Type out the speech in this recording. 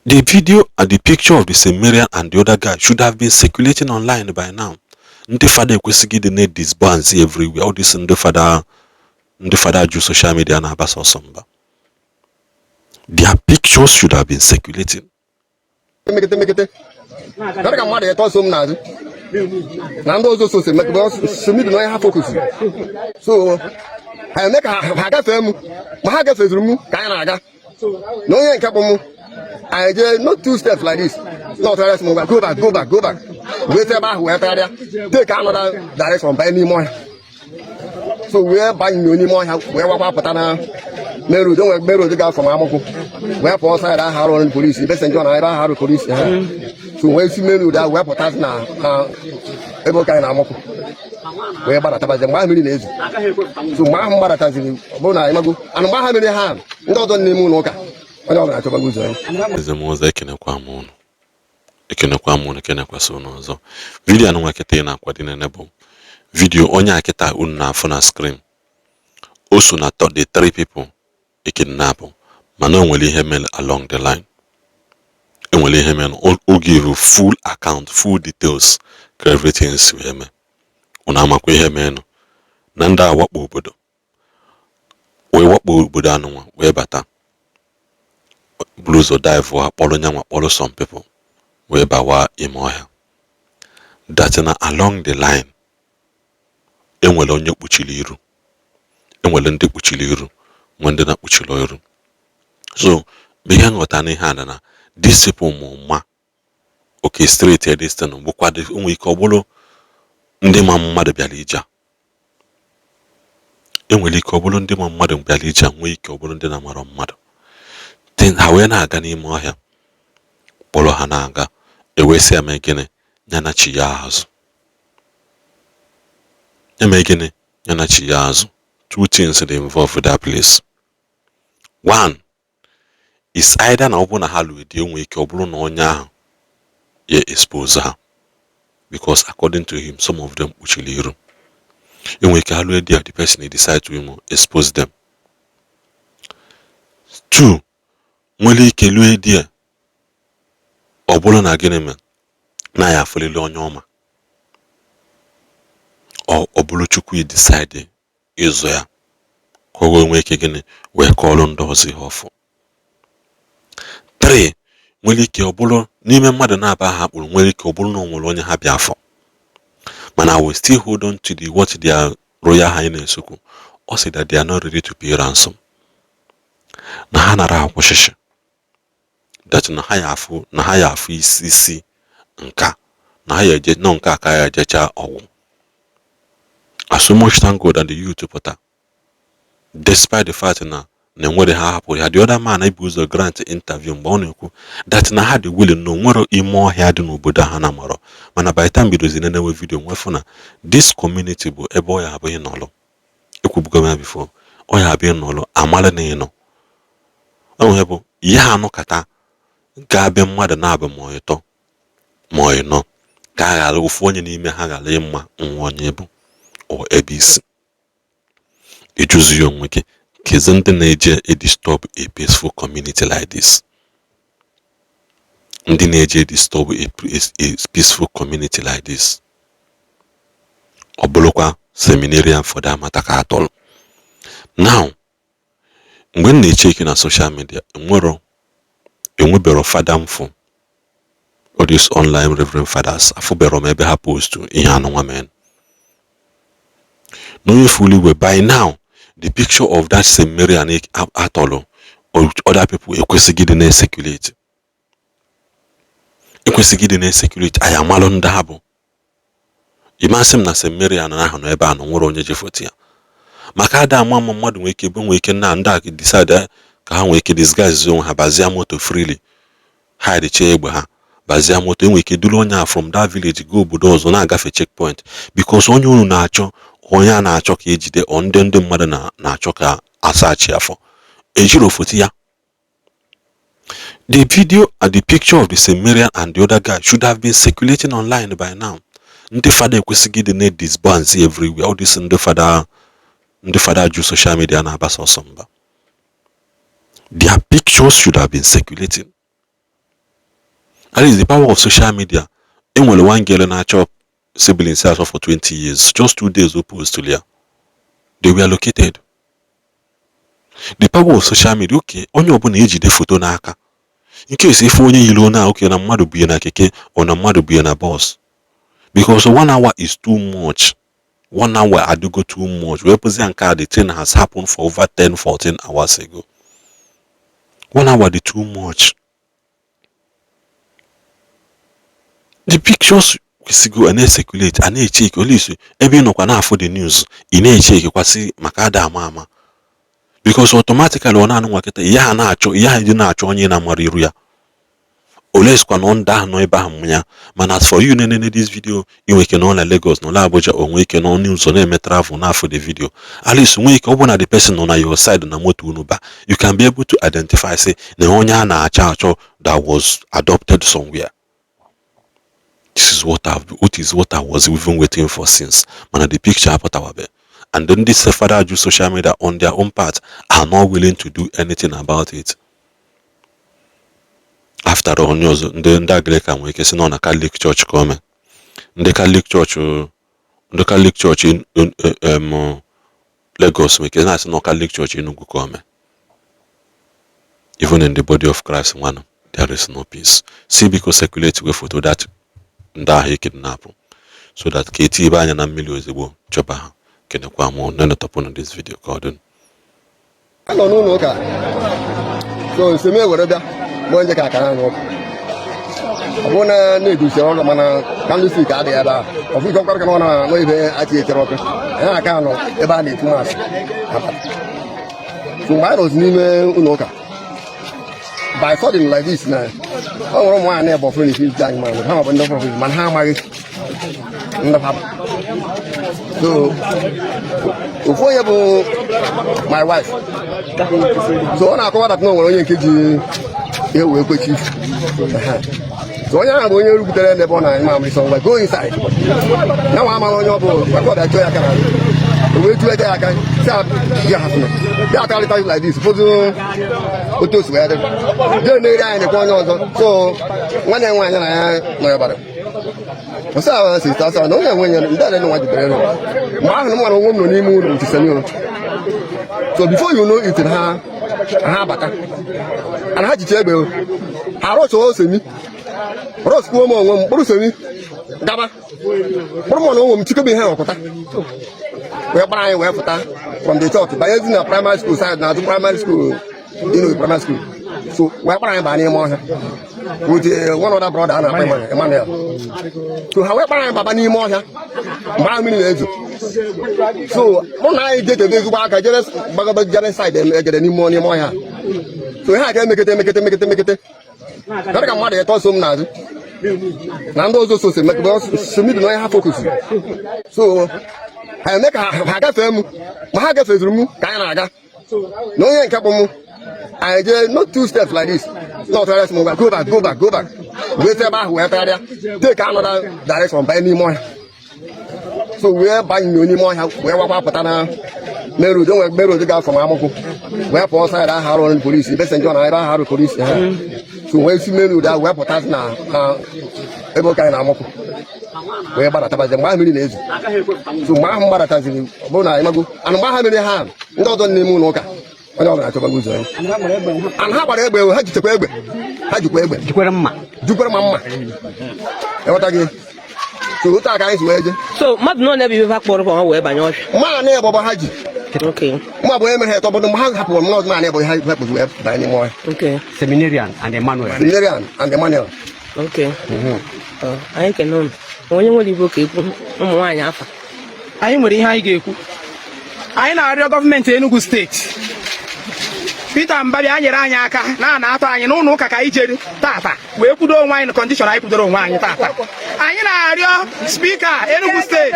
The video and the picture of the seminarian and the other guy should have been circulating online by now. Ndị fada ekwesịghị dị na-disbands everywhere. All this ndị fada ju social media na-abasa ọsọ mba. Their pictures should have been circulating. So I make a gafem, Mahagaf is removed, Kanaga. No, you ain't capable. I did not 2 steps like this. Not rest move. Go back. Wait about where take another direction by any more. So we're buying you anymore. Where Patana Meru don't work Meru the guy from Amoko. Where for side I have on police, best and John I have police. So where see Meru that where Patana Ebo kind Amoko. Where about a million so my mother Bona Imago and Mahamini Ham. Not on the moon. Ezemoza ekenekwa sono ọzọ. Video anụ nwekete na-akwa dị n'enebo. Video onye akịta unu na-afụ na screen. O so na the 3 people ekidnapụ. Mana o nwere ihe mere along the line. Enwere ihe mere o give full account, full details ka everything si wee mee. Unu amakwa ihe mere na ndị a wakpo obodo. Wee wakpo obodo anụnwa wee bata. Blues or dive or polo some people where bawa imoya. That's along the line. Enwele onye kpuchiliru. Enwele ndị kpuchiliru. Mwende na kpuchiloiru. So, began otani handana. These people muma. Okay, straight here this time. Bukwade unwikobolo. Ndi mamade bialija. Enwele kobolo ndi mamade bialija. Nwikobolo ndi na maro mado. Then hawe na-aga n'ime ọhịa kpọrọ ha na-aga ewesi eme gịnị nyana chi ya azụ. Eme gịnị nyana chi ya azụ. 2 things that involve with that place. 1 is either na ọ bụ na ha lụrụ di onwe ike ọ bụrụ na onye ahụ ya expose ha, because according to him some of them kpuchiri iru. Enwe ike ha lụrụ di the person decide to expose them. 2 nwere ike lue die ọ bụrụ na gịnị me na ya afụlile onye ọma ọ bụrụ Chukwu decide ịzụ ya ka o nwee ike gịnị wee kọọlụ ndị ọzọ ihe ọfụ. 3 nwere ike ọ bụrụ n'ime mmadụ na-aba ha kpụrụ nwere ike ọ bụrụ na ọ nwere onye ha bịa afọ, mana I will still hold on to the what their Royal Highness Okwu. Or say that they are not ready to pay ransom. Na ha nara akwụshishi. That na ha ya afu isi nka na ha ya eje no nka aka ya ejecha ọgwụ. So much thank God that the youth pụta, despite the fact na nwere ha hapụ ya. The other man ibu ụzọ grant interview mgbe ọ na-ekwu that na ha dị willing na nwere ime ọhịa dị n'obodo ha na maro, mana by the time bidozi na-enewe video nwefu na this community bụ ebe ọ ya abụghị n'ọlụ. Ekwubugo ya before ọ ya abụghị n'ọlụ amala na ịnọ ọ bụ ihe anụ kata ga-abịa mmadụ na-abụ ma ịtọ ma ịnọ ka a ghara ofu onye n'ime ha ghara ịma nwa onye bụ o ebe isi. Ijuzi onwe gị kezi ndị na-eje disturb a peaceful community like this. Ndị na-eje disturb a peaceful community like this. Ọ bụrụkwa seminarian for that matter ka atọrọ. Now, mgbe m na-echeki na social media enwebero fada mfụ all these online reverend fathers afụbero m ebe ha postu ihe anụnwa men. No fully were by now the picture of that seminarian atọlụ or other people ekwesịghị dị na-circulate. Ekwesịghị dị na-circulate aya malụ ndị ha bụ. Imasị m na seminarian ahụ nọ ebe a nọ nwere onye jefoti ya. Maka ada ama mmadụ nwee ike bụ nwee ike na ndị a decide ka ha nwee ike disguise onwe ha bazia moto freely. Ha dịche egbe ha bazia moto enwee ike duru onye a from that village go obodo ọzọ na-agafe checkpoint because onye unu na-achọ onye a na-achọ ka ejide ndị mmadụ na-achọ ka asachi afọ ejiro foto ya. The video and the picture of the seminarian and the other guy should have been circulating online by now. Ndị fada ekwesịghị dị na disbands everywhere. All this ndị fada ju social media na abasa ọsọ mba. Their pictures should have been circulating. At least the power of social media. In one girl and her chop siblings for 20 years, just 2 days opposed to Leah. They were located. The power of social media, okay, on your own age, the photo naka. In case if only you know now, okay, na madu be na keke or na madu be na boss. Because 1 hour is too much. 1 hour I do go too much. Represent the thing has happened for over 10-14 hours ago. 1 hour is too much. The pictures we go and circulate and check at least every no can for the news in check kwasi makada mama. Because automatically ona no waketa ya na acho ya dị na acho onye na mariru ya. Oles kwa no nda no ebe amunya. Man, as for you nene this video, you can on Lagos no la Abuja or we can on news on me travel now for the video. At least when you open at the person on your side on moto unuba, you can be able to identify say the onya na acho that was adopted somewhere. This is what I was even waiting for since. Man, the picture about our bed. And then this father do social media on their own part are not willing to do anything about it. After all, news the Greek and we can on a Catholic church come. The Catholic church in Lagos, we can ask no Catholic church in Enugu come. Even in the body of Christ, one there is no peace. See, because circulate with photo that he kidnap so that KT banya na millions Igbo chopa ha kene kwa mo na topo on this video called no ka so se me were bia mo nje ka kana no abona na edu se olo mana kan lu si ka de ada ofu ko ka na no ibe ati e chero pe na ka no e ba na etu mas so ma ro ni me uno ka by sudden like this now. Oh, my neighbor friend is dying man. How about no man? How am so before you my wife. So when I come out no when you keep you will quick. So when I'm going to look at the bona, my son, go inside. Now I'm on your boat. I got that joy. We do it. I can say, like this. Suppose to swear. Don't need any corner. So when I went, I know about it. So I said, I know when you don't want to do. My woman, no mood to send you. So before you know it, and how to tell you, I also me. Ross woman, Bruce, Daba, Bruno, chicken be hell. We're buying from the church by using a primary school side now to primary school, primary school. So we're buying by name with one other brother and Emmanuel. So however, I'm Baba Nimoya, by minutes. So one night did the big back, I just bugger side and get any money more. So I can make it. That can matter at all some now. And those also say, make me have focus. So I make a hagafem, Mahagafes remove Kanaga. No one capable. I did not 2 steps like this. Not rest move. Go back. Wait about where take another direction by any more. So we're buying you any more. Where Patana Meru don't work Meru the guy from Amoko. Where for side I have on police. Best and John I have police. So when you Meru that where Patas now, Ebo kind Amoko. Where about the 1 million. So my Maratazin, Bona Imago, and Mahamini Ham, not on the Munoka. And how about Ebo? How to Quebe? How to Quebe? Juperama. What again? So what guys were so much no never back for away by your man neighbor Haji. Okay. My boy had about the man happen not my neighbor had by anymore. Okay. Seminarian and Emmanuel. Okay. I can know. When you will book it, I am very high. I know the government in Enugu State. Peter and Baby Anyaka, Nana, you know, no Kakaije, Tata. We put on wine condition, I put on wine, Tata. I know, speaker, Enugu State.